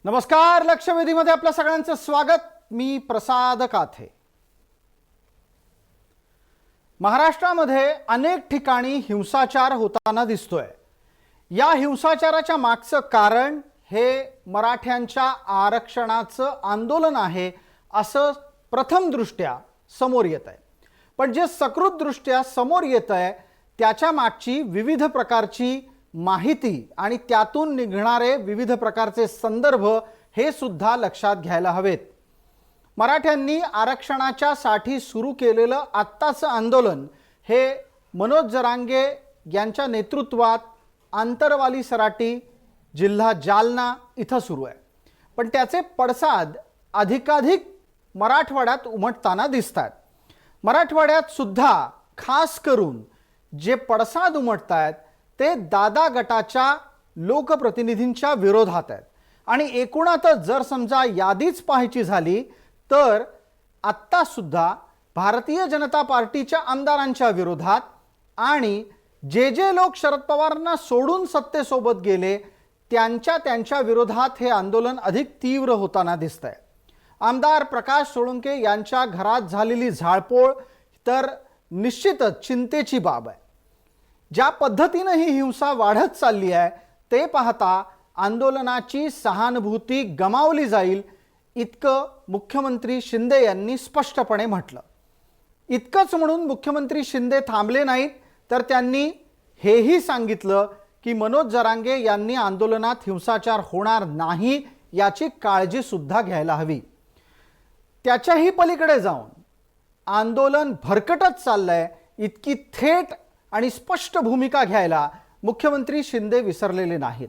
नमस्कार. लक्षवेधीमध्ये आपल्या सगळ्यांचं स्वागत. मी प्रसाद काथे. महाराष्ट्रामध्ये अनेक ठिकाणी हिंसाचार होताना दिसतोय. या हिंसाचाराच्या मागचं कारण हे मराठ्यांच्या आरक्षणाचं आंदोलन आहे असं प्रथमदृष्ट्या समोर येत आहे. पण जे सकृतदृष्ट्या समोर येत आहे त्याच्या मागची विविध प्रकारची माहिती आणि त्यातून निघणारे विविध प्रकारचे संदर्भ हे सुद्धा लक्षात घ्यायला हवेत. मराठ्यांनी आरक्षणाच्या साठी सुरू केलेलं आत्ताचं आंदोलन हे मनोज जरांगे यांच्या नेतृत्वात आंतरवाली सराटी जिल्हा जालना इथं सुरू आहे. पण त्याचे पडसाद अधिकाधिक मराठवाड्यात उमटताना दिसतात. मराठवाड्यात सुद्धा खास करून जे पडसाद उमटतायत ते दादा गटाच्या लोकप्रतिनिधींच्या विरोधात आहेत. आणि एकूणातच जर समजा यादीच पाहायची झाली तर आत्ता सुद्धा भारतीय जनता पार्टीच्या आमदारांच्या विरोधात आणि जे लोक शरद पवारांना सोडून सत्तेसोबत गेले त्यांच्या विरोधात हे आंदोलन अधिक तीव्र होताना दिसतंय. आमदार प्रकाश सोळंके यांच्या घरात झालेली झाळपोळ तर निश्चितच चिंतेची बाब आहे. ज्या पद्धतीने ही हिंसा वाढत चालली आहे ते पाहता आंदोलनाची सहानुभूती गमावली जाईल इतकं मुख्यमंत्री शिंदे यांनी स्पष्टपणे म्हटलं. इतकंच म्हणून मुख्यमंत्री शिंदे थांबले नाहीत तर त्यांनी हेही सांगितलं की मनोज जरांगे यांनी आंदोलनात हिंसाचार होणार नाही याची काळजी सुद्धा घ्यायला हवी. त्याच्याही पलीकडे जाऊन आंदोलन भरकटत चाललंय इतकी थेट आणि स्पष्ट भूमिका घ्यायला मुख्यमंत्री शिंदे विसरलेले नाहीत.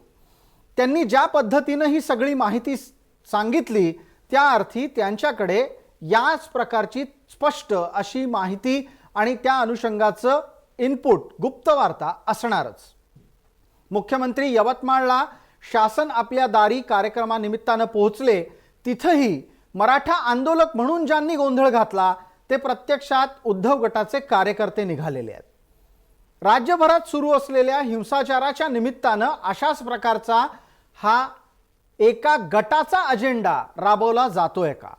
त्यांनी ज्या पद्धतीने ही सगळी माहिती सांगितली त्या अर्थी त्यांच्याकडे याच प्रकारची स्पष्ट अशी माहिती आणि त्या अनुषंगाचं इनपुट गुप्त वार्ता असणारच. मुख्यमंत्री यवतमाळला शासन आपल्या दारी कार्यक्रमानिमित्तानं पोहोचले. तिथेही मराठा आंदोलक म्हणून ज्यांनी गोंधळ घातला ते प्रत्यक्षात उद्धव गटाचे कार्यकर्ते निघालेले आहेत. राज्यभरात सुरू असलेल्या हिंसाचाराच्या निमित्तानं अशाच प्रकारचा हा एका गटाचा अजेंडा राबवला जातोय का?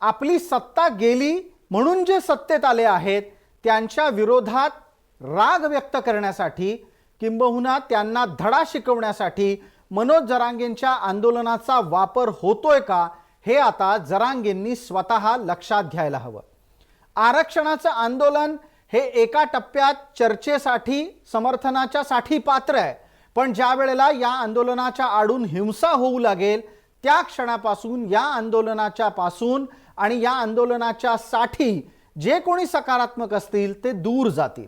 आपली सत्ता गेली म्हणून जे सत्तेत आले आहेत त्यांच्या विरोधात राग व्यक्त करण्यासाठी किंबहुना त्यांना धडा शिकवण्यासाठी मनोज जरांगेंच्या आंदोलनाचा वापर होतोय का हे आता जरांगेंनी स्वतः लक्षात घ्यायला हवं. आरक्षणाचं आंदोलन हे एका टप्प्यात चर्चेसाठी समर्थनाच्या साठी पात्र आहे. पण ज्या वेळेला या आंदोलनाच्या आडून हिंसा होऊ लागेल त्या क्षणापासून या आंदोलनाच्या साठी जे कोणी सकारात्मक असतील ते दूर जातील.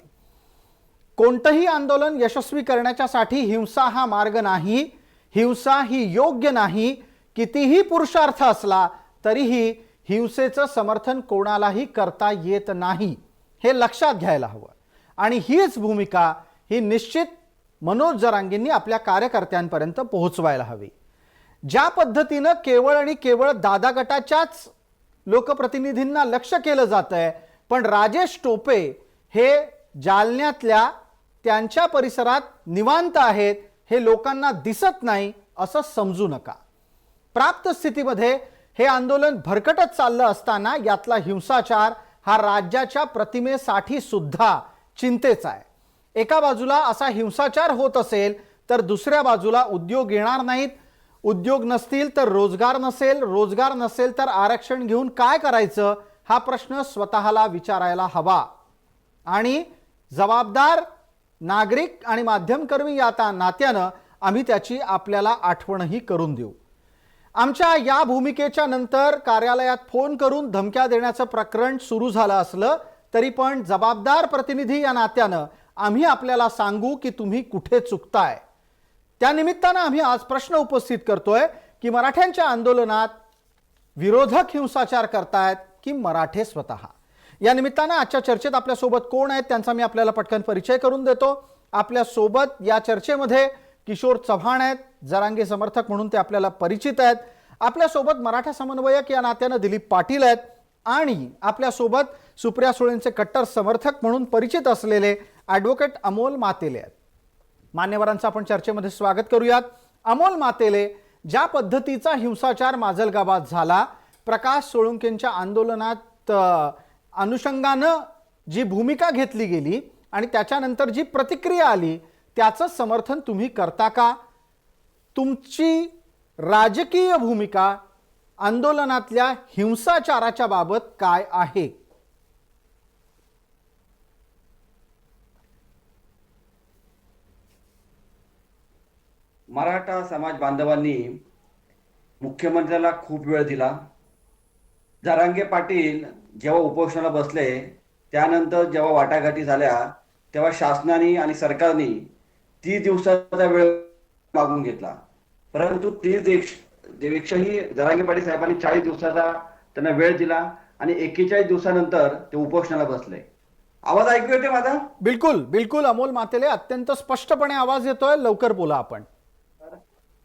कोणतंही आंदोलन यशस्वी करण्यासाठी हिंसा हा मार्ग नाही. हिंसा ही योग्य नाही. कितीही पुरुषार्थ असला तरीही हिंसेचं समर्थन कोणालाही करता येत नाही हे लक्षात घ्यायला हवं. आणि हीच भूमिका ही निश्चित मनोज जरांगेंनी आपल्या कार्यकर्त्यांपर्यंत पोहोचवायला हवी. ज्या पद्धतीनं केवळ आणि केवळ दादा गटाच्याच लोकप्रतिनिधींना लक्ष केलं जातंय पण राजेश टोपे हे जालन्यातल्या त्यांच्या परिसरात निवांत आहेत हे लोकांना दिसत नाही असं समजू नका. प्राप्त स्थितीमध्ये हे आंदोलन भरकटत चाललं असताना यातला हिंसाचार हा राज्याच्या प्रतिमेसाठी सुद्धा चिंतेचा आहे. एका बाजूला असा हिंसाचार होत असेल तर दुसऱ्या बाजूला उद्योग येणार नाहीत. उद्योग नसतील तर रोजगार नसेल. रोजगार नसेल तर आरक्षण घेऊन काय करायचं हा प्रश्न स्वतःला विचारायला हवा. आणि जबाबदार नागरिक आणि माध्यमकर्मी या नात्यानं आम्ही त्याची आपल्याला आठवणही करून देऊ. आमच्या या भूमिकेच्या नंतर कार्यालयात फोन करून धमक्या देण्याचं प्रकरण सुरू झालं असलं तरी पण जबाबदार प्रतिनिधी या नात्यानं आम्ही आपल्याला सांगू की तुम्ही कुठे चुकताय. त्या निमित्तानं आम्ही आज प्रश्न उपस्थित करतोय की मराठ्यांच्या आंदोलनात विरोधक हिंसाचार करतायत की मराठे स्वतः. या निमित्तानं आजच्या चर्चेत आपल्यासोबत कोण आहेत त्यांचा मी आपल्याला पटकन परिचय करून देतो. आपल्यासोबत या चर्चेमध्ये किशोर चव्हाण आहेत. जरांगे समर्थक म्हणून ते आपल्याला परिचित आहेत. आपल्यासोबत मराठा समन्वयक या नात्यानं दिलीप पाटील आहेत आणि आपल्यासोबत सुप्रिया सुळेंचे कट्टर समर्थक म्हणून परिचित असलेले ॲडव्होकेट अमोल मातेले आहेत. मान्यवरांचं आपण चर्चेमध्ये स्वागत करूयात. अमोल मातेले, ज्या पद्धतीचा हिंसाचार माजलगावात झाला, प्रकाश सोळुंकेंच्या आंदोलनात अनुषंगानं जी भूमिका घेतली गेली आणि त्याच्यानंतर जी प्रतिक्रिया आली, त्याचं समर्थन तुम्ही करता का? तुमची राजकीय भूमिका आंदोलनातल्या हिंसाचाराच्या बाबत काय आहे? मराठा समाज बांधवांनी मुख्यमंत्र्याला खूप वेळ दिला. जरांगे पाटील जेव्हा उपोषणाला बसले, त्यानंतर जेव्हा वाटाघाटी झाल्या, तेव्हा शासनाने आणि सरकारने 30 दिवसाचा वेळ मागून घेतला. परंतु 30 दिवसाही जरांगे पाटील साहेबांनी 40 दिवसाचा त्यांना वेळ दिला आणि 41 दिवसानंतर ते उपोषणाला बसले. आवाज ऐकू येते माझा? बिलकुल बिलकुल अमोल मातेले, अत्यंत स्पष्टपणे आवाज येतोय. लवकर बोला आपण.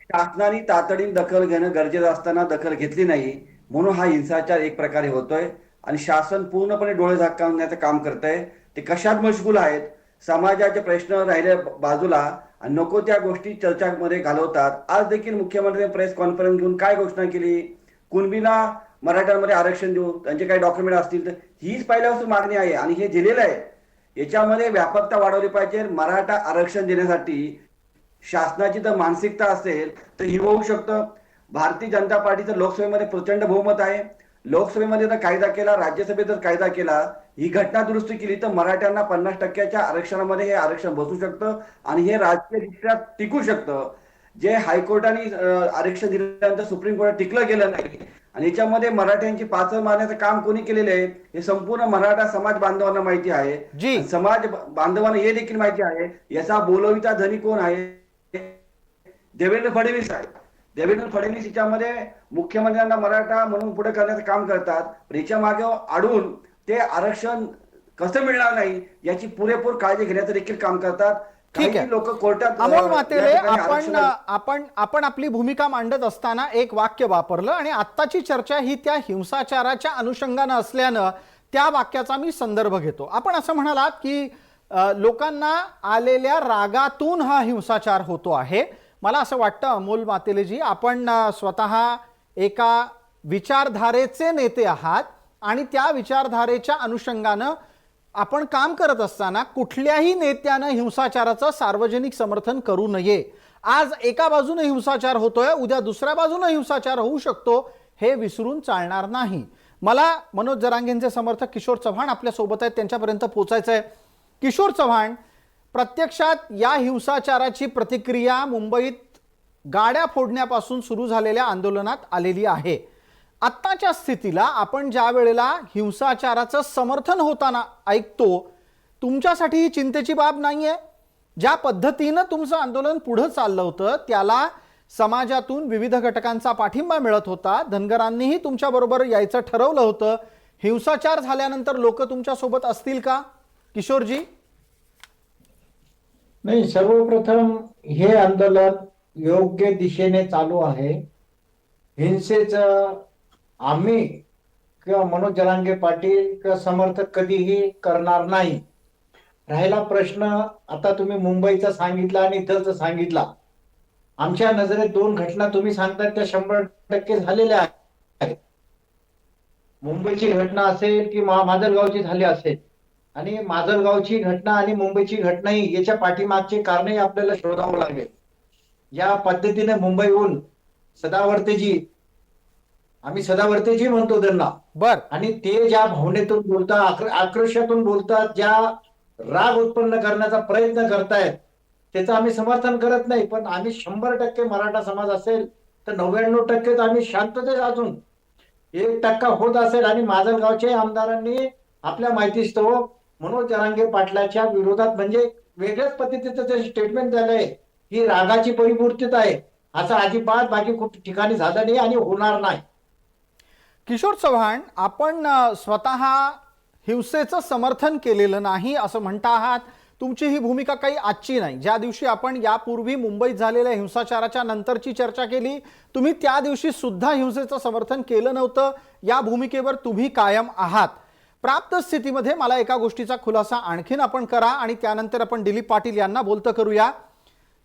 शासनाने तातडीने दखल घेणं गरजेचं असताना दखल घेतली नाही, म्हणून हा हिंसाचार एक प्रकारे होतोय. आणि शासन पूर्णपणे डोळे झाकण्याचं काम करतंय. ते कशात मशगूल आहेत? समाजाचे प्रश्न राहिले बाजूला आणि नको त्या गोष्टी चर्चामध्ये घालवतात. आज देखील मुख्यमंत्र्यांनी प्रेस कॉन्फरन्स घेऊन काय घोषणा केली? कुणबीला मराठ्यांमध्ये आरक्षण देऊ, त्यांचे काही डॉक्युमेंट असतील तर हीच पहिल्यापासून मागणी आहे आणि हे दिलेलं आहे. याच्यामध्ये व्यापकता वाढवली पाहिजे. मराठा आरक्षण देण्यासाठी शासनाची जर मानसिकता असेल तर ही होऊ शकतं. भारतीय जनता पार्टीचं लोकसभेमध्ये प्रचंड बहुमत आहे. लोकसभेमध्ये जर कायदा केला, राज्यसभेत जर कायदा केला, ही घटना दुरुस्ती केली तर मराठ्यांना 50% आरक्षणामध्ये हे आरक्षण बसू शकतं आणि हे राजकीयदृष्ट्या टिकू शकतं. जे हायकोर्टाने आरक्षण दिल्यानंतर सुप्रीम कोर्टात टिकलं गेलं नाही आणि याच्यामध्ये मराठ्यांची पाचर मारण्याचं काम कोणी केलेलं आहे हे संपूर्ण मराठा समाज बांधवांना माहिती आहे. समाज बांधवांना हे देखील माहिती आहे याचा बोलविता धनी कोण आहे? देवेंद्र फडणवीस आहे. देवेंद्र फडणवीस याच्यामध्ये मुख्यमंत्र्यांना मराठा म्हणून पुढे करण्याचं काम करतात. याच्या मागे अडून ते आरक्षण कसं मिळणार नाही याची पुरेपूर काळजी घेण्याचं देखील काम करतात. ठीक आहे. लोक कोर्टात अमोल मातेले, आपण आपली भूमिका मांडत असताना एक वाक्य वापरलं आणि आत्ताची चर्चा ही त्या हिंसाचाराच्या अनुषंगानं असल्यानं त्या वाक्याचा मी संदर्भ घेतो. आपण असं म्हणालात की लोकांना आलेल्या रागातून हा हिंसाचार होतो आहे. मला असं वाटतं अमोल मातेलेजी, आपण स्वतः एका विचारधारेचे नेते आहात आणि त्या विचारधारेच्या अनुषंगानं आपण काम करत असताना कुठल्याही नेत्यानं हिंसाचाराचं सार्वजनिक समर्थन करू नये. आज एका बाजूने हिंसाचार होतोय, उद्या दुसऱ्या बाजूने हिंसाचार होऊ शकतो, हे विसरून चालणार नाही. मला मनोज जरांगेंचे समर्थक किशोर चव्हाण आपल्या सोबत आहेत, त्यांच्यापर्यंत पोहोचायचंय. किशोर चव्हाण, प्रत्यक्षात या हिंसाचाराची प्रतिक्रिया मुंबईत गाड्या फोडण्यापासून सुरू झालेल्या आंदोलनात आलेली आहे. आत्ताच्या स्थितीला आपण ज्या वेळेला हिंसाचाराचं समर्थन होताना ऐकतो, तुमच्यासाठी ही चिंतेची बाब नाहीये? ज्या पद्धतीनं तुमचं आंदोलन पुढे चाललं होतं त्याला समाजातून विविध घटकांचा पाठिंबा मिळत होता, धनगरांनीही तुमच्याबरोबर यायचं ठरवलं होतं. हिंसाचार झाल्यानंतर लोक तुमच्या सोबत असतील का किशोरजी? नाही, सर्वप्रथम हे आंदोलन योग्य दिशेने चालू आहे. हिंसेचं आम्ही किंवा मनोज जरांगे पाटील किंवा समर्थक कधीही करणार नाही. राहिला प्रश्न, आता तुम्ही मुंबईचा सांगितला आणि इथंच सांगितला. आमच्या नजरेत 2 घटना तुम्ही सांगताय त्या 100% झालेल्या आहेत. मुंबईची घटना असेल की माजलगावची झाली असेल, आणि माजलगावची घटना आणि मुंबईची घटनाही याच्या पाठीमागचे कारणही आपल्याला शोधावं लागेल. या पद्धतीने मुंबईहून सदावर्तेजी, आम्ही सदावर्तेजी म्हणतो त्यांना, आणि ते ज्या भावनेतून बोलतात, आक्रोशातून बोलतात, ज्या राग उत्पन्न करण्याचा प्रयत्न करतायत, त्याचं आम्ही समर्थन करत नाही. पण आम्ही 100% मराठा समाज असेल तर 99% आम्ही शांततेत अजून 1% होत असेल. आणि माजलगावच्या आमदारांनी आपल्या माहितीस्तव मनोज जरांगे पाटलाच्या विरोधात म्हणजे वेगळ्याच पद्धतीचं ते स्टेटमेंट झालंय, ही रागाची परिपूर्तीत आहे. असं अजिबात बाकी कुठे ठिकाणी झालं नाही आणि होणार नाही. किशोर चव्हाण, आपण स्वतः हिंसेचं समर्थन केलेलं नाही असं म्हणता आहात. तुमची ही भूमिका काही आजची नाही. ज्या दिवशी आपण यापूर्वी मुंबईत झालेल्या हिंसाचाराच्या नंतरची चर्चा केली, तुम्ही त्या दिवशी सुद्धा हिंसेचं समर्थन केलं नव्हतं. या भूमिकेवर तुम्ही कायम आहात. प्राप्त स्थितीमध्ये मला एका गोष्टीचा खुलासा आणखीन आपण करा आणि त्यानंतर आपण दिलीप पाटील यांना बोलतं करूया.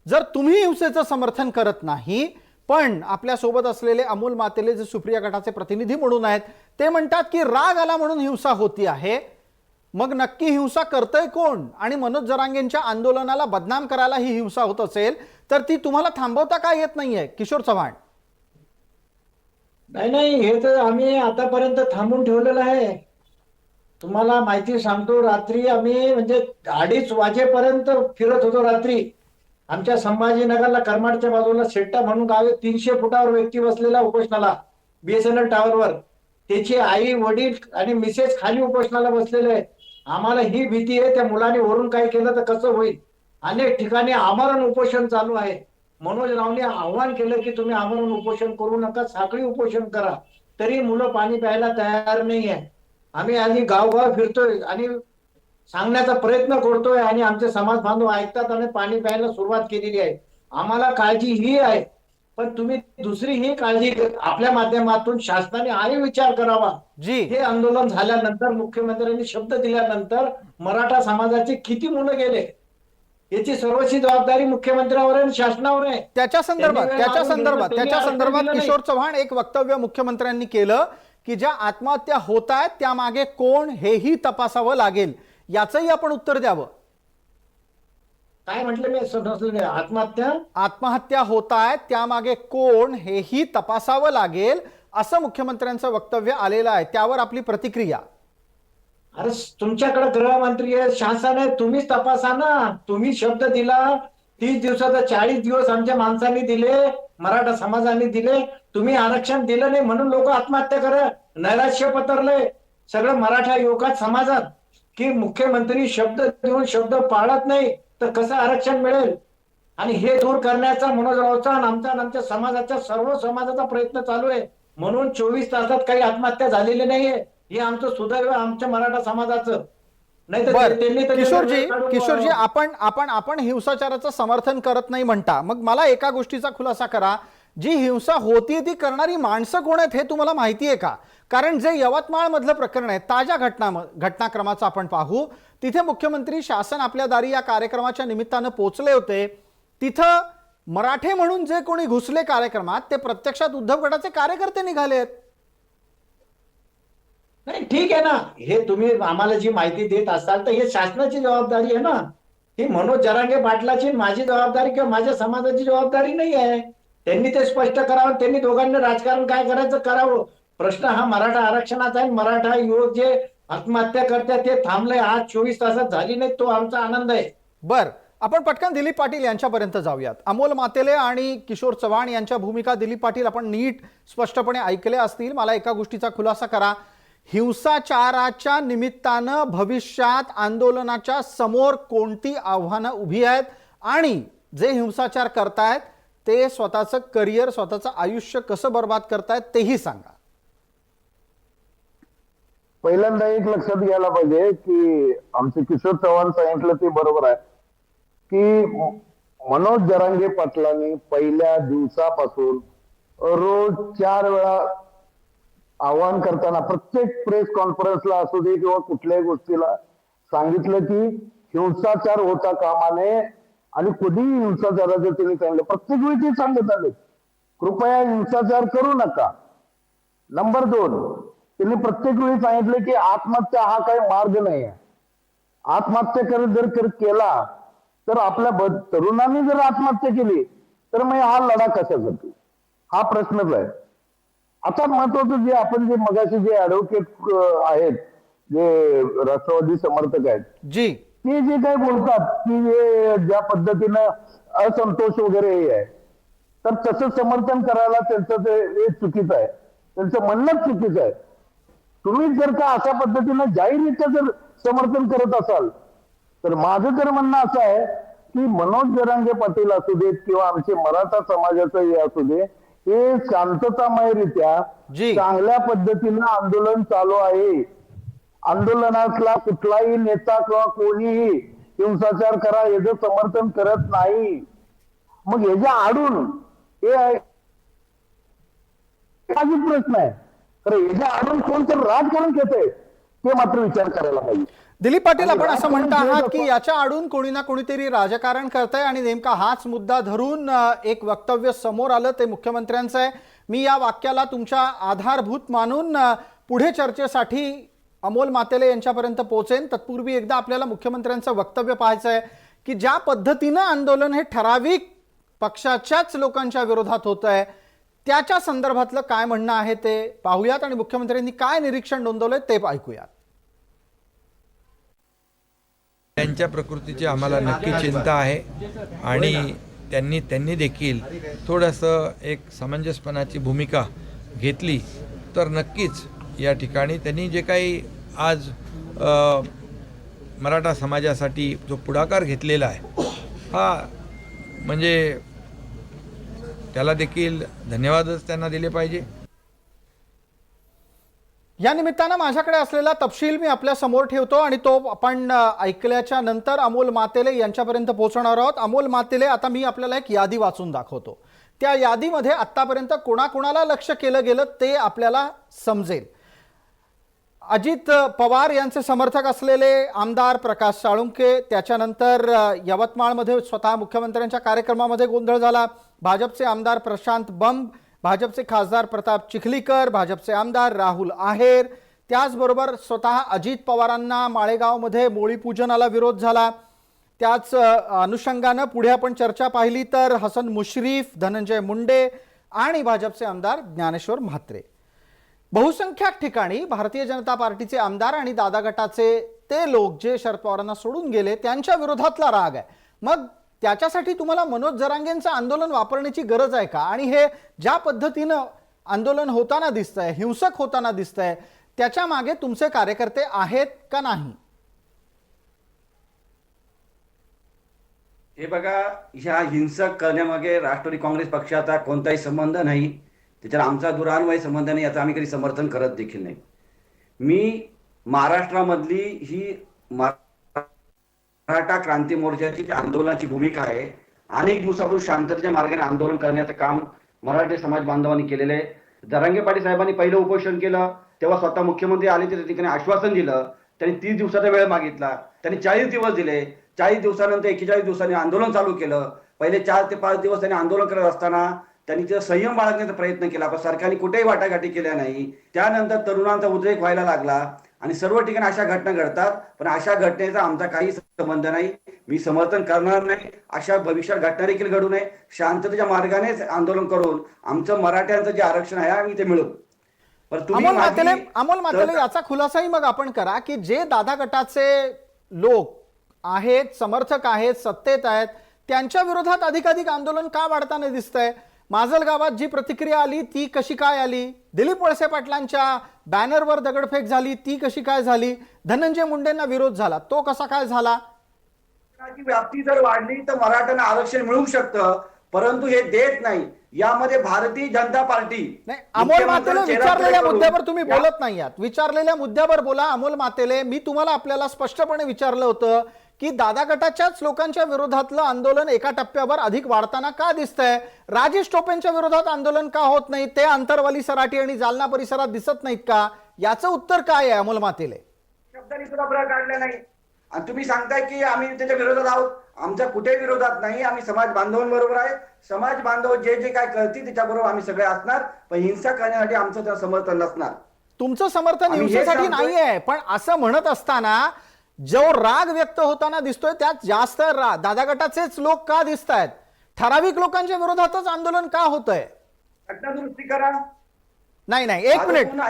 जर तुम्ही हिंसेचं समर्थन करत नाही, पण आपल्या सोबत असलेले अमोल मातेले जे सुप्रिया गटाचे प्रतिनिधी म्हणून आहेत ते म्हणतात की राग आला म्हणून हिंसा होती आहे. मग नक्की हिंसा करतय कोण? आणि मनोज जरांगेंच्या आंदोलनाला बदनाम करायला ही हिंसा होत असेल तर ती तुम्हाला थांबवता का येत नाहीये किशोर चव्हाण? नाही, हे तर आम्ही आतापर्यंत थांबून ठेवलेलं आहे. तुम्हाला माहिती सांगतो, रात्री आम्ही म्हणजे 2:30 वाजेपर्यंत फिरत होतो. रात्री आमच्या संभाजीनगरला करमाडच्या बाजूला शेट्टा म्हणून गाव आहे, 300 फुटावर व्यक्ती बसलेला उपोषणाला BSNL टावरवर. त्याची आई, वडील आणि मिसेस खाली उपोषणाला बसलेले आहे. आम्हाला ही भीती आहे, त्या मुलाने वरून काही केलं तर कसं होईल. अनेक ठिकाणी आमरण उपोषण चालू आहे. मनोज रावने आव्हान केलं की तुम्ही आमरण उपोषण करू नका, साखळी उपोषण करा. तरी मुलं पाणी प्यायला तयार नाही आहे. आम्ही आधी गावगाव फिरतोय आणि सांगण्याचा प्रयत्न करतोय आणि आमचे समाज बांधव ऐकतात आणि पाणी प्यायला सुरुवात केलेली आहे. आम्हाला काळजी ही आहे, पण तुम्ही दुसरी ही काळजी आपल्या माध्यमातून शासनाने आणि विचार करावा. जी, हे आंदोलन झाल्यानंतर मुख्यमंत्र्यांनी शब्द दिल्यानंतर मराठा समाजाचे किती मुलं गेले याची सर्वस्वी जबाबदारी मुख्यमंत्र्यावर आहे, शासनावर आहे. त्याच्या संदर्भात त्यांनी किशोर चव्हाण एक वक्तव्य मुख्यमंत्र्यांनी केलं की ज्या आत्महत्या होत आहेत त्यामागे कोण हेही तपासावं लागेल. याचंही आपण उत्तर द्यावं. काय म्हटलं मी समजलं नाही. आत्महत्या होत आहेत त्यामागे कोण हेही तपासावं लागेल असं मुख्यमंत्र्यांचं वक्तव्य आलेलं आहे. त्यावर आपली प्रतिक्रिया? अरे तुमच्याकडे गृहमंत्री आहे, शासन आहे, तुम्हीच तपासा ना. तुम्ही शब्द दिला 30 दिवसाचा 40 दिवस आमच्या माणसांनी दिले, मराठा समाजाने दिले. तुम्ही आरक्षण दिलं नाही म्हणून लोक आत्महत्या करा. नैराश्य पसरलंय सगळं मराठा युवकात समाजात की मुख्यमंत्री शब्द देऊन शब्द पाळत नाही तर कसं आरक्षण मिळेल. आणि हे दूर करण्याचा मनोज रावचा आणि आमच्या समाजाच्या सर्व समाजाचा प्रयत्न चालू आहे. म्हणून 24 तासात काही आत्महत्या झालेली नाहीये. हे आमचं सुदैव आमच्या मराठा समाजाचं. नाही तर किशोरजी आपण हिंसाचाराचं समर्थन करत नाही म्हणता. मग मला एका गोष्टीचा खुलासा करा, जी हिंसा होती ती करणारी माणसं कोण आहेत हे तुम्हाला माहिती आहे का? कारण जे यवतमाळ मधलं प्रकरण आहे, ताज्या घटनाक्रमाचं आपण पाहू. तिथे मुख्यमंत्री शासन आपल्या दारी या कार्यक्रमाच्या निमित्तानं पोहोचले होते. तिथं मराठे म्हणून जे कोणी घुसले कार्यक्रमात ते प्रत्यक्षात उद्धव गटाचे कार्यकर्ते निघालेत. नाही, ठीक आहे ना. हे तुम्ही आम्हाला जी माहिती देत असाल तर हे शासनाची जबाबदारी आहे ना. ही मनोज जरांगे पाटलाची माझी जबाबदारी किंवा माझ्या समाजाची जबाबदारी नाही आहे. त्यांनी ते स्पष्ट करावं. त्यांनी दोघांनी राजकारण काय करायचं करावं. प्रश्न हा मराठा आरक्षणाचा आहे. मराठा युवक जे आत्महत्या करतात ते थांबले. आज 24 तासात झाली नाही, तो आमचा आनंद आहे. बर, आपण पटकन दिलीप पाटील यांच्यापर्यंत जाऊयात. अमोल मातेले आणि किशोर चव्हाण यांच्या भूमिका दिलीप पाटील आपण नीट स्पष्टपणे ऐकले असतील. मला एका गोष्टीचा खुलासा करा, हिंसाचाराच्या निमित्तानं भविष्यात आंदोलनाच्या समोर कोणती आव्हानं उभी आहेत आणि जे हिंसाचार करतायत ते स्वतःचं करिअर, स्वतःचं आयुष्य कसं बर्बाद करतायत तेही सांगा. पहिल्यांदा एक लक्षात घ्यायला पाहिजे की आमचे किशोर चव्हाण सांगितलं ते बरोबर आहे की मनोज जरांगे पाटलांनी पहिल्या दिवसापासून रोज 4 वेळा आवाहन करताना प्रत्येक प्रेस कॉन्फरन्सला असू दे किंवा कुठल्याही गोष्टीला सांगितलं की हिंसाचार होता कामा नये आणि कधीही हिंसाचाराचं त्यांनी सांगितलं. प्रत्येक वेळी ते सांगत आले कृपया हिंसाचार करू नका. नंबर 2, त्यांनी प्रत्येक वेळी सांगितलं की आत्महत्या हा काही मार्ग नाही आहे. आत्महत्या जर केला तर आपल्या तरुणांनी जर आत्महत्या केली तर मग हा लढा कशासाठी, हा प्रश्नच आहे. आता महत्वाचं जे आपण जे मगाशी जे ऍडव्होकेट आहेत, जे राष्ट्रवादी समर्थक आहेत जी, ते जे काही बोलतात की ज्या पद्धतीनं असंतोष वगैरे हे आहे, तर तसं समर्थन करायला त्यांचं ते चुकीचं आहे. त्यांचं म्हणणंच चुकीचं आहे. तुम्ही जर का अशा पद्धतीनं जाहीररित्या जर समर्थन करत असाल तर माझं तर म्हणणं असं आहे की मनोज जरांगे पाटील असू देत किंवा आमचे मराठा समाजाचं हे असू दे, हे शांततामयरित्या चांगल्या पद्धतीनं आंदोलन चालू आहे. आंदोलनातला कुठलाही नेता किंवा कोणीही हिंसाचार करा याचं समर्थन करत नाही. मग याच्या आडून हे प्रश्न आहे, तर याच्या आडून कोणतं राजकारण घेतंय ते मात्र विचार करायला पाहिजे. दिलीप पाटील, आणि आपण असं म्हणता राजकारण आहात जे की याच्या आडून कोणी ना कोणीतरी राजकारण करतंय आणि नेमका हाच मुद्दा धरून एक वक्तव्य समोर आलं ते मुख्यमंत्र्यांचं आहे. मी या वाक्याला तुमच्या आधारभूत मानून पुढे चर्चेसाठी अमोल मातेले यांच्यापर्यंत पोहोचेन. तत्पूर्वी एकदा आपल्याला मुख्यमंत्र्यांचं वक्तव्य पाहायचं आहे की ज्या पद्धतीनं आंदोलन हे ठराविक पक्षाच्याच लोकांच्या विरोधात होत आहे त्याच्या संदर्भातलं काय म्हणणं आहे ते पाहूयात आणि मुख्यमंत्र्यांनी काय निरीक्षण नोंदवलंय ते ऐकूयात. त्यांच्या प्रकृतीची आम्हाला नक्की चिंता आहे आणि त्यांनी देखील थोडंसं एक समंजसपणाची भूमिका घेतली तर नक्कीच या ठिकाणी त्यांनी जे काही आज मराठा समाजासाठी जो पुढाकार घेतलेला आहे हा म्हणजे त्याला देखील धन्यवादच त्यांना दिले पाहिजे. या निमित्तानं माझ्याकडे असलेला तपशील मी आपल्या समोर ठेवतो आणि तो आपण ऐकल्याच्या नंतर अमोल मातेले यांच्यापर्यंत पोहोचणार आहोत. अमोल मातेले, आता मी आपल्याला एक यादी वाचून दाखवतो. त्या यादीमध्ये आतापर्यंत कोणाकोणाला लक्ष केलं गेलं ते आपल्याला समजेल. अजित पवार यांचे समर्थक असलेले आमदार प्रकाश साळुंखे, त्याच्यानंतर यवतमाळमध्ये स्वतः मुख्यमंत्र्यांच्या कार्यक्रमामध्ये गोंधळ झाला. भाजपचे आमदार प्रशांत बंब, भाजपचे खासदार प्रताप चिखलीकर, भाजपचे आमदार राहुल आहेर, त्याचबरोबर स्वतः अजित पवारांना माळेगावमध्ये मोळी पूजनाला विरोध झाला. त्याच अनुषंगानं पुढे आपण चर्चा पाहिली तर हसन मुश्रीफ, धनंजय मुंडे आणि भाजपचे आमदार ज्ञानेश्वर म्हात्रे. बहुसंख्याक ठिकाणी भारतीय जनता पार्टीचे आमदार आणि दादा गटाचे ते लोक जे शरद पवारांना सोडून गेले त्यांच्या विरोधातला राग आहे. मग त्याच्यासाठी तुम्हाला मनोज जरांगेंचं आंदोलन वापरण्याची गरज आहे का? आणि हे ज्या पद्धतीनं आंदोलन होताना दिसतंय, हिंसक होताना दिसतंय, त्याच्या मागे तुमचे कार्यकर्ते आहेत का नाही? हे बघा, ह्या हिंसक करण्यामागे राष्ट्रवादी काँग्रेस पक्षाचा कोणताही संबंध नाही. त्याच्याला आमचा दुरान्वयी संबंध नाही. याचं आम्ही कधी समर्थन करत देखील नाही. मी महाराष्ट्रामधली ही मराठा क्रांती मोर्चाची आंदोलनाची भूमिका आहे. अनेक दिवसापासून शांततेच्या मार्गाने आंदोलन करण्याचं काम मराठी समाज बांधवांनी केलेलं आहे. जरांगे पाटील साहेबांनी पहिलं उपोषण केलं तेव्हा स्वतः मुख्यमंत्री आले, त्या ठिकाणी आश्वासन दिलं. त्यांनी 30 दिवसाचा वेळ मागितला, त्यांनी 40 दिवस दिले. 40 दिवसानंतर 41 दिवसांनी आंदोलन चालू केलं. पहिले 4 ते 5 दिवस त्यांनी आंदोलन करत असताना त्यांनी तिथं संयम बाळगण्याचा प्रयत्न केला, पण सरकारने कुठेही वाटाघाटी केल्या नाही. त्यानंतर तरुणांचा उद्रेक व्हायला लागला आणि सर्व ठिकाणी अशा घटना घडतात. पण अशा घटनेचा आमचा काही संबंध नाही. मी समर्थन करणार नाही. अशा भविष्यात घटना देखील घडू नये. शांततेच्या मार्गानेच आंदोलन करून आमचं मराठ्यांचं जे आरक्षण आहे आम्ही ते मिळवू. अमोल मातेले, याचा खुलासाही मग आपण करा की जे दादा गटाचे लोक आहेत, समर्थक आहेत, सत्तेत आहेत, त्यांच्या विरोधात अधिकाधिक आंदोलन का वाढताना दिसतंय? माजलगावात जी प्रतिक्रिया आली ती कशी काय आली? दिलीप वळसे पाटलांच्या बॅनरवर दगडफेक झाली ती कशी काय झाली? धनंजय मुंडेंना विरोध झाला तो कसा काय झाला? व्याप्ती जर वाढली तर मराठ्यांना आरक्षण मिळू शकतं, परंतु हे देत नाही. यामध्ये भारतीय जनता पार्टी नाही. अमोल मातेले, विचारलेल्या मुद्द्यावर तुम्ही बोलत नाही आहात. विचारलेल्या मुद्द्यावर बोला. अमोल मातेले, मी तुम्हाला आपल्याला स्पष्टपणे विचारलं होतं की दादा गटाच्याच लोकांच्या विरोधातलं आंदोलन एका टप्प्यावर अधिक वाढताना का दिसतंय? राजेश टोपेंच्या विरोधात आंदोलन का होत नाही? ते अंतरवाली, सराटी आणि जालना परिसरात दिसत नाहीत का? याचं उत्तर काय आहे अमोल मातेले? शब्दांनी सुद्धा फरक काढला नाही आणि तुम्ही सांगताय की आम्ही त्याच्या विरोधात आहोत. आमच्या कुठे विरोधात नाही. आम्ही समाज बांधवांबरोबर आहे. समाज बांधव जे जे काय करतील त्याच्याबरोबर आम्ही सगळे असणार, पण हिंसा करण्यासाठी आमचं त्या समर्थन नसणार. तुमचं समर्थन हिंसेसाठी नाही आहे, पण असं म्हणत असताना जो राग व्यक्त होताना दिसतोय त्यात जास्त दादा गटाचेच लोक का दिसत आहेत? ठराविक लोकांच्या विरोधातच आंदोलन का होतंय? घटना दुरुस्ती करा. नाही, एक मिनिट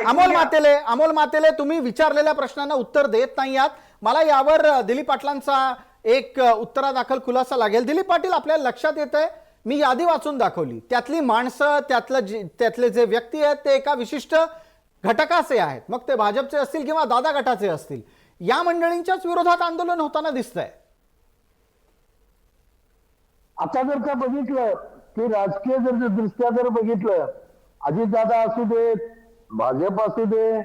अमोल मातेले, तुम्ही विचारलेल्या प्रश्नांना उत्तर देत नाही आहात. मला यावर दिलीप पाटलांचा एक उत्तरादाखल खुलासा लागेल. दिलीप पाटील, आपल्याला लक्षात येतंय, मी यादी वाचून दाखवली, त्यातली माणसं, त्यातले जे व्यक्ती आहेत ते एका विशिष्ट घटकाचे आहेत, मग ते भाजपचे असतील किंवा दादा गटाचे असतील. या मंडळींच्याच विरोधात आंदोलन होताना दिसतंय. आता जर का बघितलं की राजकीय जर दृष्ट्या जर बघितलं, अजितदादा असू देत, भाजप असू दे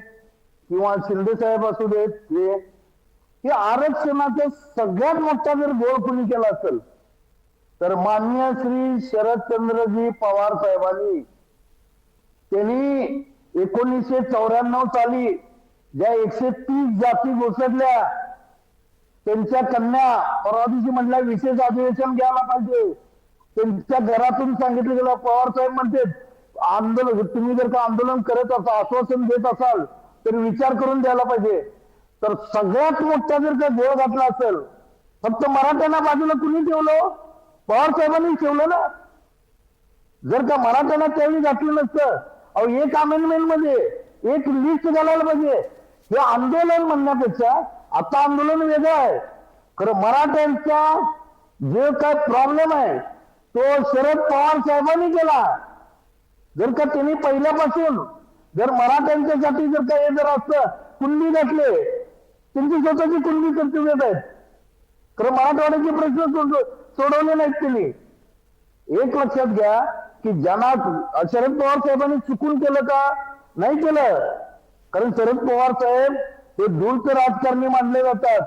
किंवा शिंदे साहेब असू देत, हे आरक्षणाचा सगळ्यात मोठा जर गोळ कुणी केला असेल तर माननीय श्री शरदचंद्रजी पवार साहेबांनी, त्यांनी 1994 साली ज्या 130 जाती घोषटल्या त्यांच्या कन्या परवा दिवशी म्हटल्या विशेष अधिवेशन घ्यायला पाहिजे. त्यांच्या घरातून सांगितलं गेलं. पवार साहेब म्हणते आंदोलन, तुम्ही जर का आंदोलन करत असाल, आश्वासन देत असाल तर विचार करून द्यायला पाहिजे. तर सगळ्यात मोठा जर का गोळ घातला असेल, फक्त मराठ्यांना बाजूला कुणी ठेवलं? पवार साहेबांनी ठेवलं ना. जर का मराठ्यांना त्यावेळी घातलं नसतं, अहो एक अमेंडमेंट मध्ये एक लिस्ट घालायला पाहिजे. हे आंदोलन म्हणण्यापेक्षा आता आंदोलन वेगळं आहे. खरं मराठ्यांचा जे काय प्रॉब्लेम आहे तो शरद पवार साहेबांनी केला. जर का त्यांनी पहिल्यापासून जर मराठ्यांच्यासाठी जर का हे जर असतं कुंडी घातले, त्यांची स्वतःची कुंडी कर्तव्यात आहेत. खरं मराठवाड्याचे प्रश्न सोडवले नाहीत त्यांनी. एक लक्षात घ्या की ज्यांना शरद पवार साहेबांनी चुकून केलं का? नाही केलं. कारण शरद पवार साहेब हे धूर्त राजकारणी मानले जातात.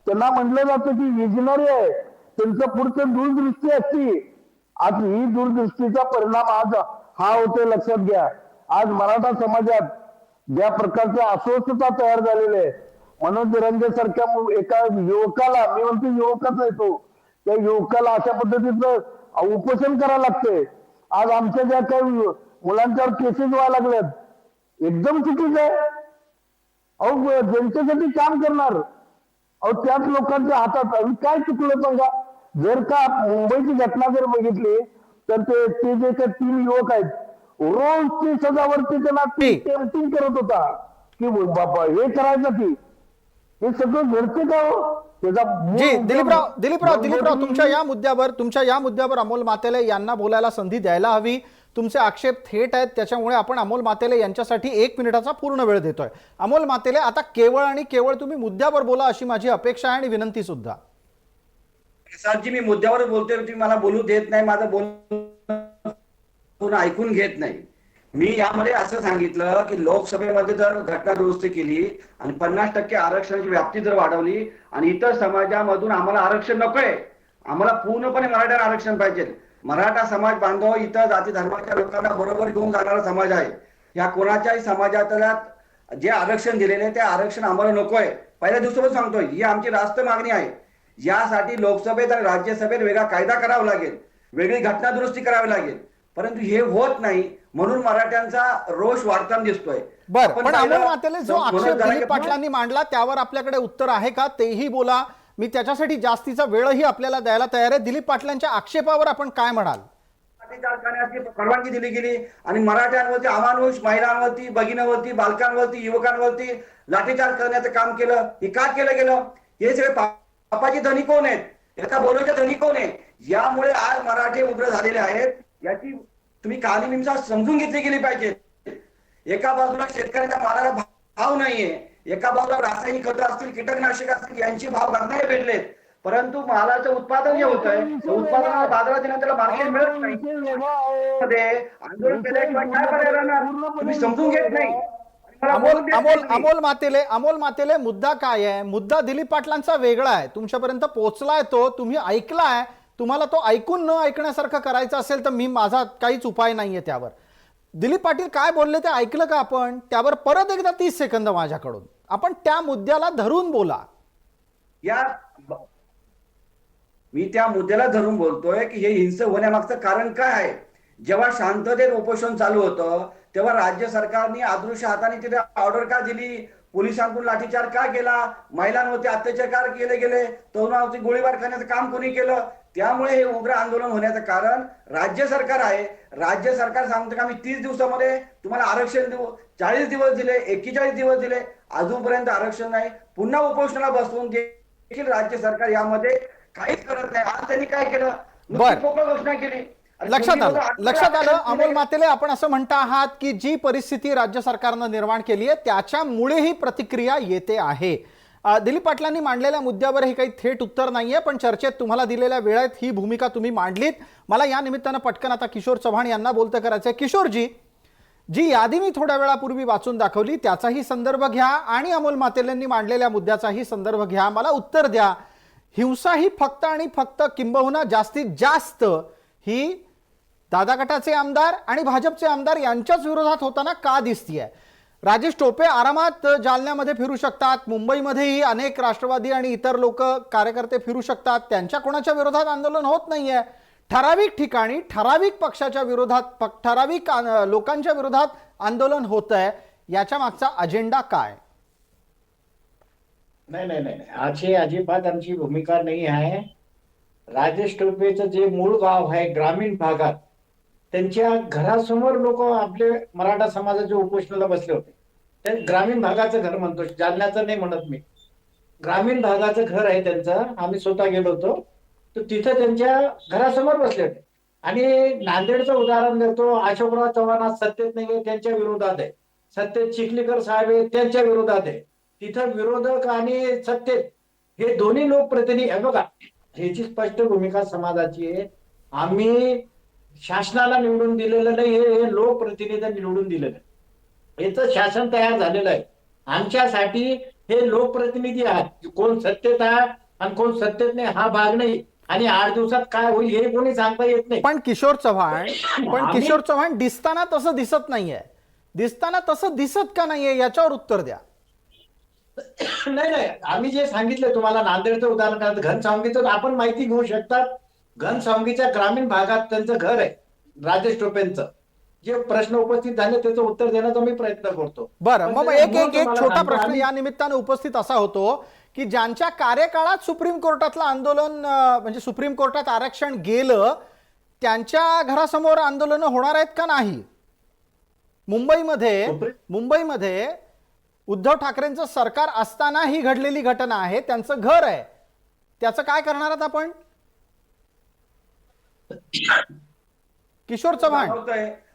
त्यांना म्हणलं जातं की विजनरी आहे, त्यांचं पुढचं दूरदृष्टी असती. आज ही दूरदृष्टीचा परिणाम आज हा होतोय. लक्षात घ्या, आज मराठा समाजात ज्या प्रकारची अस्वस्थता तयार झालेली आहे, मनोज जरांगे सारख्या एका युवकाला, मी म्हणतो युवकच आहे तो, त्या युवकाला अशा पद्धतीचं उपोषण करायला लागतंय. आज आमच्या ज्या काही मुलांच्यावर केसेस व्हायला लागल्यात, एकदम चुकीचं आहे. अहो ज्यांच्यासाठी काम करणार, अहो त्याच लोकांच्या हातात काय चुकलं सांगा. जर का मुंबईची घटना जर बघितली तर ते जे काही 3 युवक आहेत, रोज ते सजावरती त्यांना टेम्पटिंग करत होता की बाबा हे करायचं की हे सगळं घडते का हो? त्याचा जी दिलीपराव तुमच्या या मुद्द्यावर अमोल मातेले यांना बोलायला संधी द्यायला हवी. तुमचे आक्षेप थेट आहेत, त्याच्यामुळे आपण अमोल मातेले यांच्यासाठी 1 मिनिटाचा पूर्ण वेळ देतोय. अमोल मातेले, आता केवळ आणि केवळ तुम्ही मुद्द्यावर बोला अशी माझी अपेक्षा आहे आणि विनंती सुद्धा. प्रसादजी, मी मुद्द्यावर बोलतोय, तुम्ही मला बोलू देत नाही, माझं बोलणं ऐकून घेत नाही. मी यामध्ये असं सांगितलं की लोकसभेमध्ये जर घटना दुरुस्ती केली आणि 50% आरक्षणाची व्याप्ती जर वाढवली आणि इतर समाजामधून आम्हाला आरक्षण नकोय, आम्हाला पूर्णपणे मराठा आरक्षण पाहिजे. मराठा समाज बांधव इतर जाती धर्माच्या लोकांना बरोबर घेऊन जाणारा समाज आहे. या कोणाच्याही समाजातल्या जे आरक्षण दिलेले ते आरक्षण आम्हाला नकोय. पहिल्या दिवसापासून सांगतोय, ही आमची रास्त मागणी आहे. यासाठी लोकसभेत आणि राज्यसभेत वेगळा कायदा करावा लागेल, वेगळी घटना दुरुस्ती करावी लागेल. परंतु हे होत नाही, म्हणून मराठ्यांचा रोष वाढताना दिसतोय. बरं, पण अमोल मातेले जो आक्षेप दिलीप पाटलांनी मांडला त्यावर आपल्याकडे उत्तर आहे का तेही बोला. मी त्याच्यासाठी जास्तीचा वेळही आपल्याला द्यायला तयार आहे. दिलीप पाटलांच्या आक्षेपावर आपण काय म्हणाल? लाठीचार्ज करण्याची परवानगी दिली गेली आणि मराठ्यांवरती अमानुष, महिलांवरती, भगिनीवरती, बालकांवरती, युवकांवरती लाठीचार्ज करण्याचं काम केलं. हे का केलं गेलं? हे सगळे पापाची धनी कोण आहेत? एका बोलण्याचे धनी कोण आहे? यामुळे आज मराठे उग्र झालेले आहेत. याची तुम्ही काळीमीमांसा समजून घेतली गेली पाहिजे. एका बाजूला शेतकऱ्यांच्या मालाला भाव नाहीये, एका बाजूला रासायनिक खतं असतील, कीटकनाशक असतील, यांचे भाव नाही भेटलेत. परंतु मालाचं उत्पादन जे होत आहे, उत्पादनाला बाजारात दिल्यानंतर मार्केट मिळत नाही. आंदोलन केल्याशिवाय काय पर्याय राहणार? तुम्ही समजून घेत नाही. अमोल मातेले, मुद्दा काय आहे? मुद्दा दिलीप पाटलांचा वेगळा आहे. तुमच्यापर्यंत पोहोचलाय तो, तुम्ही ऐकलाय. तुम्हाला तो ऐकून न ऐकण्यासारखं करायचं असेल तर माझा काहीच उपाय नाहीये त्यावर. दिलीप पाटील काय बोलले ते ऐकलं का आपण? त्यावर परत एकदा 30 सेकंद माझ्याकडून आपण त्या मुद्द्याला धरून बोला. मी त्या मुद्द्याला धरून बोलतोय की हे हिंसा होण्यामागचं कारण काय आहे. जेव्हा शांततेत उपोषण चालू होतं तेव्हा राज्य सरकारने अदृश्य हाताने तिथे ऑर्डर का दिली? पोलिसांकडून लाठीचार्ज का केला? महिलांवरती अत्याचार का केले गेले? तरुणावरती गोळीबार करण्याचं काम कोणी केलं? त्यामुळे हे उग्र आंदोलन होण्याचं कारण राज्य सरकार आहे. राज्य सरकार सांगतं का मी 30 दिवसामध्ये तुम्हाला आरक्षण देऊ. 40 दिवस दिले, 41 दिवस दिले, अजूनपर्यंत आरक्षण नाही. पुन्हा उपोषणाला बसवून देखील राज्य सरकार यामध्ये काहीच करत नाही. आज त्यांनी काय केलं? घोषणा केली. लक्षात आलं अमोल मातेले, आपण असं म्हणता आहात की जी परिस्थिती राज्य सरकारनं निर्माण केली आहे त्याच्यामुळे ही प्रतिक्रिया येते आहे. दिलीप पाटलांनी मांडलेल्या मुद्द्यावर हे काही थेट उत्तर नाहीये, पण चर्चेत तुम्हाला दिलेल्या वेळेत ही भूमिका तुम्ही मांडलीत. मला या निमित्तानं पटकन आता किशोर चव्हाण यांना बोलतं करायचंय. किशोरजी, जी यादी मी थोड्या वेळापूर्वी वाचून दाखवली त्याचाही संदर्भ घ्या आणि अमोल मातेलेंनी मांडलेल्या मुद्द्याचाही संदर्भ घ्या. मला उत्तर द्या, हिंसा ही फक्त आणि फक्त किंबहुना जास्तीत जास्त ही दादा गटाचे आमदार आणि भाजपचे आमदार यांच्याच विरोधात होताना का दिसतीये? राजेश टोपे आरामात जालन्यामध्ये फिरू शकतात, मुंबईमध्येही अनेक राष्ट्रवादी आणि इतर लोक कार्यकर्ते फिरू शकतात, त्यांच्या कोणाच्या विरोधात आंदोलन होत नाहीये. ठराविक ठिकाणी ठराविक पक्षाच्या विरोधात ठराविक लोकांच्या विरोधात आंदोलन होत आहे. याच्या मागचा अजेंडा काय? नाही नाही नाही नाही. अशी अजिबात आमची भूमिका नाही आहे. राजेश टोपेचं जे मूळ गाव आहे ग्रामीण भागात, त्यांच्या घरासमोर लोक आपले मराठा समाजाच्या उपोषणाला बसले होते. ते ग्रामीण भागाचं घर म्हणतो, जालन्याचं नाही म्हणत मी. ग्रामीण भागाचं घर आहे त्यांचं. आम्ही स्वतः गेलो होतो, तर तिथं त्यांच्या घरासमोर बसले होते. आणि नांदेडचं उदाहरण देतो, अशोकराव चव्हाण आज सत्तेत नाहीये, त्यांच्या विरोधात आहे. सत्तेत चिखलीकर साहेब आहे, त्यांच्या विरोधात आहे. तिथं विरोधक आणि सत्तेत हे दोन्ही लोकप्रतिनिधी आहे. बघा, ह्याची स्पष्ट भूमिका समाजाची आहे. आम्ही शासनाला निवडून दिलेलं नाही, हे लोकप्रतिनिधी निवडून दिलेलं आहे. याचं शासन तयार झालेलं आहे. आमच्यासाठी हे लोकप्रतिनिधी आहेत. कोण सत्तेत आहे आणि कोण सत्तेत नाही हा भाग नाही. आणि 8 दिवसात काय होईल हे कोणी सांगता येत नाही. पण किशोर चव्हाण दिसताना तसं दिसत नाहीये. दिसताना तसं दिसत का नाहीये याच्यावर उत्तर द्या. नाही नाही, आम्ही जे सांगितलं तुम्हाला नांदेडचं उदाहरण, घनसावंगीचं आपण माहिती घेऊ शकतात. घनसावंगीच्या ग्रामीण भागात त्यांचं घर आहे राजेश टोपेंचं. जे प्रश्न उपस्थित झाले त्याचं उत्तर देण्याचा मी प्रयत्न करतो. बरं, मग एक छोटा प्रश्न या निमित्तानं उपस्थित असा होतो की ज्यांच्या कार्यकाळात सुप्रीम कोर्टातलं आंदोलन म्हणजे सुप्रीम कोर्टात आरक्षण गेलं, त्यांच्या घरासमोर आंदोलनं होणार आहेत का नाही? मुंबईमध्ये उद्धव ठाकरेंचं सरकार असताना ही घडलेली घटना आहे. त्यांचं घर आहे, त्याचं काय करणार आहात आपण? किशोर चव्हाण,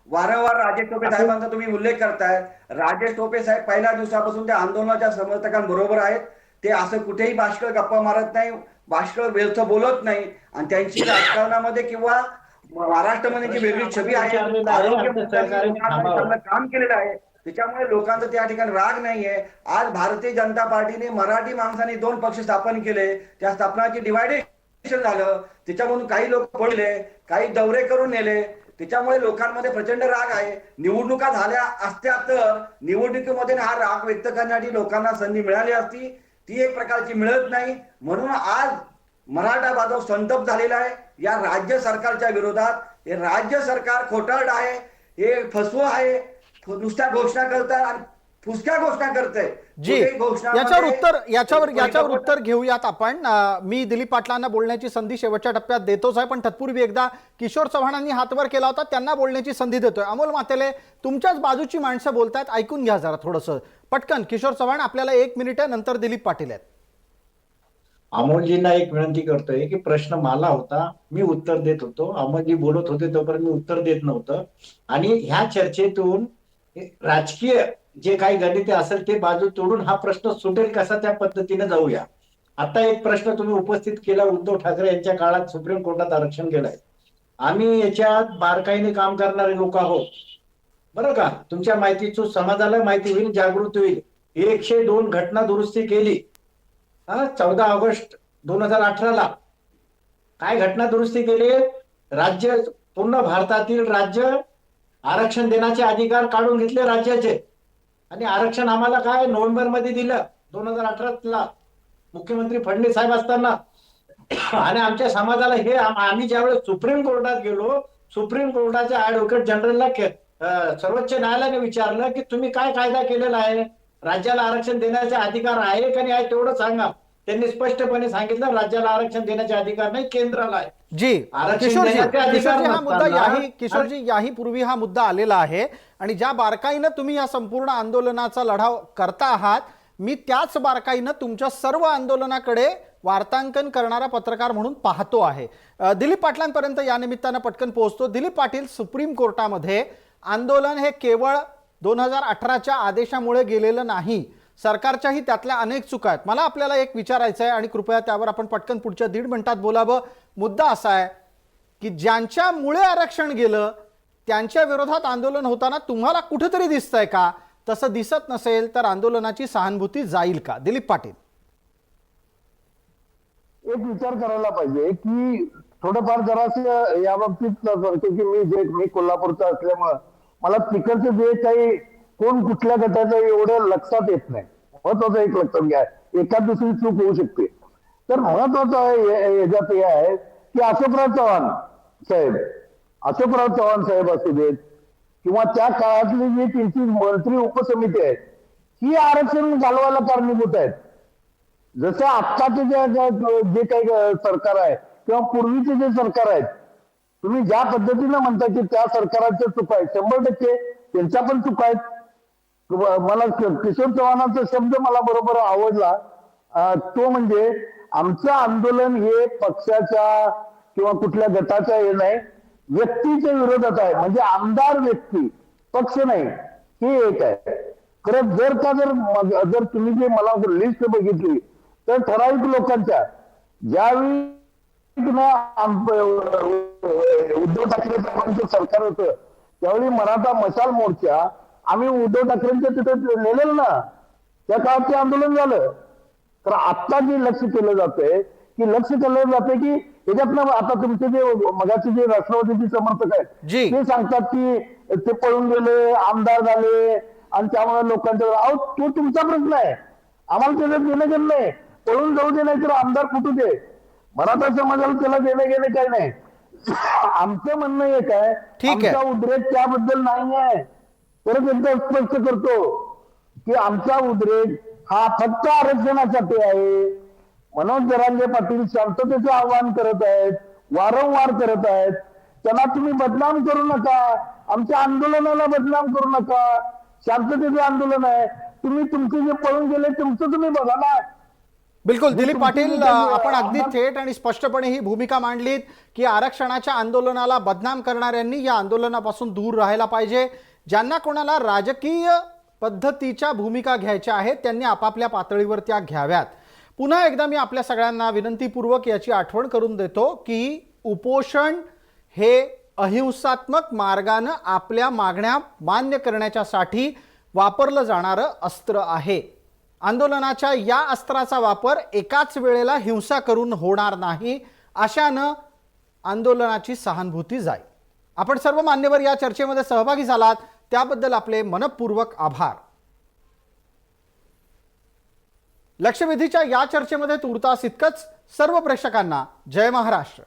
वारंवार राजेश टोपे साहेबांचा तुम्ही उल्लेख करताय. राजेश टोपे साहेब पहिल्या दिवसापासून त्या आंदोलनाच्या समर्थकांबरोबर आहेत. ते असं कुठेही बाष्कळ गप्पा मारत नाही, बाष्कळ व्यर्थ बोलत नाही. आणि त्यांची राजकारणामध्ये किंवा महाराष्ट्रामध्ये जी वेगळी छबी आहे, काम केलेलं आहे, त्याच्यामुळे लोकांचा त्या ठिकाणी राग नाहीये. आज भारतीय जनता पार्टीने मराठी माणसाने 2 पक्ष स्थापन केले. त्या स्थापनाची डिवायडेशन झालं, त्याच्यामधून काही लोक पडले, काही दौरे करून नेले. त्याच्यामुळे लोकांमध्ये प्रचंड राग आहे. निवडणुका झाल्या असत्या तर निवडणुकीमध्ये हा राग व्यक्त करण्यासाठी लोकांना संधी मिळाली असती. ती एक प्रकारची मिळत नाही. म्हणून आज मराठा बांधव संतप्त झालेला आहे या राज्य सरकारच्या विरोधात. हे राज्य सरकार खोटारड आहे, हे फसवं आहे. नुसत्या घोषणा करताय आणि फुसक्या घोषणा करताय. जी, याच्यावर उत्तर घेऊयात आपण. मी दिलीप पाटलांना बोलण्याची संधी शेवटच्या टप्प्यात देतोच आहे, पण तत्पूर्वी एकदा किशोर चव्हाणांनी हातवर केला होता, त्यांना बोलण्याची संधी देतोय. अमोल मातेले, तुमच्याच बाजूची माणसं बोलतायत, ऐकून घ्या जरा थोडंसं पटकन. किशोर चव्हाण, आपल्याला 1 मिनिट आहे, नंतर दिलीप पाटील आहेत. अमोलजींना एक विनंती करतोय की प्रश्न मला होता, मी उत्तर देत होतो. अमोलजी बोलत होते तोपर्यंत मी उत्तर देत नव्हतं. आणि ह्या चर्चेतून राजकीय जे काही गणिते असेल ते बाजू तोडून हा प्रश्न सुटेल कसा त्या पद्धतीने जाऊया. आता एक प्रश्न तुम्ही उपस्थित केला, उद्धव ठाकरे यांच्या काळात सुप्रीम कोर्टात आरक्षण गेलंय. आम्ही याच्यात बारकाईने काम करणारे लोक आहोत, बरं का. तुमच्या माहितीचं समाजाला माहिती होईल, जागृत होईल. 102 घटना दुरुस्ती केली 14 ऑगस्ट 2018 काय घटना दुरुस्ती केली? राज्य, पूर्ण भारतातील राज्य आरक्षण देण्याचे अधिकार काढून घेतले राज्याचे. आणि आरक्षण आम्हाला काय नोव्हेंबर मध्ये दिलं 2018 मुख्यमंत्री फडणवीस साहेब असताना. आणि आमच्या समाजाला हे आम्ही ज्यावेळेस सुप्रीम कोर्टात गेलो, सुप्रीम कोर्टाच्या ऍडव्होकेट जनरलला सर्वोच्च न्यायालयाने विचारलं की तुम्ही काय कायदा केलेला आहे, राज्याला आरक्षण देण्याचा अधिकार आहे का नाही आहे तेवढं सांगा. त्यांनी स्पष्टपणे सांगितलं राज्याला आरक्षण देण्याचे अधिकार नाही, केंद्राला आहे. जी, किशोरजी, याही पूर्वी हा मुद्दा आलेला आहे. आणि ज्या बारकाईनं तुम्ही या संपूर्ण आंदोलनाचा लढा करता आहात, मी त्याच बारकाईनं तुमच्या सर्व आंदोलनाकडे वार्तांकन करणारा पत्रकार म्हणून पाहतो आहे. दिलीप पाटलांपर्यंत या निमित्तानं पटकन पोहोचतो. दिलीप पाटील, सुप्रीम कोर्टामध्ये आंदोलन हे केवळ 2018च्या आदेशामुळे गेलेलं नाही, सरकारच्याही त्यातल्या अनेक चुका आहेत. मला आपल्याला एक विचारायचं आहे आणि कृपया त्यावर आपण पटकन पुढच्या 1.5 मिनिटात बोलावं. मुद्दा असा आहे की ज्यांच्यामुळे आरक्षण गेलं त्यांच्या विरोधात आंदोलन होताना तुम्हाला कुठेतरी दिसतंय का? तसं दिसत नसेल तर आंदोलनाची सहानुभूती जाईल का? दिलीप पाटील, एक विचार करायला पाहिजे की थोडंफार जरासं या बाबतीत की मी कोल्हापूरचा असल्यामुळं मला तिकडचे जे काही कोण कुठल्या गटाचं एवढं लक्षात येत नाही. महत्वाचं एक लक्षात घ्या, एखाद दुसरी चूक होऊ शकते. तर महत्वाचं याच्यात हे आहे की अशोकराव चव्हाण साहेब असू देत किंवा त्या काळातली जी त्यांची मंत्री उपसमिती आहे, ही आरक्षण घालवायला कारणीभूत आहेत. जसं आत्ताचे जे काही सरकार आहे किंवा पूर्वीचे जे सरकार आहेत, तुम्ही ज्या पद्धतीनं म्हणता की त्या सरकाराच्या चुका आहेत, 100% त्यांच्या पण चुका आहेत. मला किशोर चव्हाणांचा शब्द मला बरोबर आवडला, तो म्हणजे आमचं आंदोलन हे पक्षाच्या किंवा कुठल्या गटाच्या हे नाही, व्यक्तीच्या विरोधात आहे. म्हणजे आमदार व्यक्ती, पक्ष नाही, हे एक आहे. खरं जर तुम्ही जे मला लिस्ट बघितली तर ठराविक लोकांच्या ज्यावेळी उद्धव ठाकरे साहेबांचं सरकार होतं त्यावेळी मराठा मशाल मोर्चा आम्ही उद्धव ठाकरेंच्या तिथे नेलेलं ना, त्या काळात ते आंदोलन झालं. तर आता जे लक्ष केलं जातंय की त्याच्यातनं आता तुमचे जे मगाचे जे राष्ट्रवादीचे समर्थक आहेत ते सांगतात की ते पळून गेले, आमदार झाले आणि त्यामुळे लोकांच्या तो तुमचा प्रश्न आहे, आम्हाला त्याच्यात घेणं घेणं नाही. पळून जाऊ दे, नाही तर आमदार फुटू दे, मराठा समाजाला त्याला देणं घेणं काही नाही. आमचं म्हणणं एक आहे, आमचा उद्रेक त्याबद्दल नाही आहे. परत एकदा स्पष्ट करतो की आमचा उद्रेक हा फक्त आरक्षणासाठी आहे. मनोज जरांगे पाटील शांततेचं आवाहन करत आहेत, वारंवार करत आहेत. त्यांना तुम्ही बदनाम करू नका, आमच्या आंदोलनाला बदनाम करू नका. शांततेचं आंदोलन आहे, तुम्ही तुमचे जे पळून गेले तुमचं तुम्ही बघा ना. बिलकुल दिलीप पाटील, आपण अगदी थेट आणि स्पष्टपणे ही भूमिका मांडलीत की आरक्षणाच्या आंदोलनाला बदनाम करणाऱ्यांनी या आंदोलनापासून दूर राहायला पाहिजे. ज्यांना कोणाला राजकीय पद्धतीच्या भूमिका घ्यायच्या आहेत त्यांनी आपापल्या पातळीवर त्या घ्याव्यात. पुन्हा एकदा मी आपल्या सगळ्यांना विनंतीपूर्वक याची आठवण करून देतो की उपोषण हे अहिंसात्मक मार्गाने आपल्या मागण्या मान्य करण्यासाठी वापरलं जाणारं अस्त्र आहे. आंदोलनाच्या या अस्त्राचा वापर एकाच वेळेला हिंसा करून होणार नाही, अशानं आंदोलनाची सहानुभूती जाईल. आपण सर्व मान्यवर या चर्चेमध्ये सहभागी झालात त्याबद्दल आपले मनपूर्वक आभार. लक्षवेधीच्या या चर्चेमध्ये तुर्तास इतकंच. सर्व प्रेक्षकांना जय महाराष्ट्र.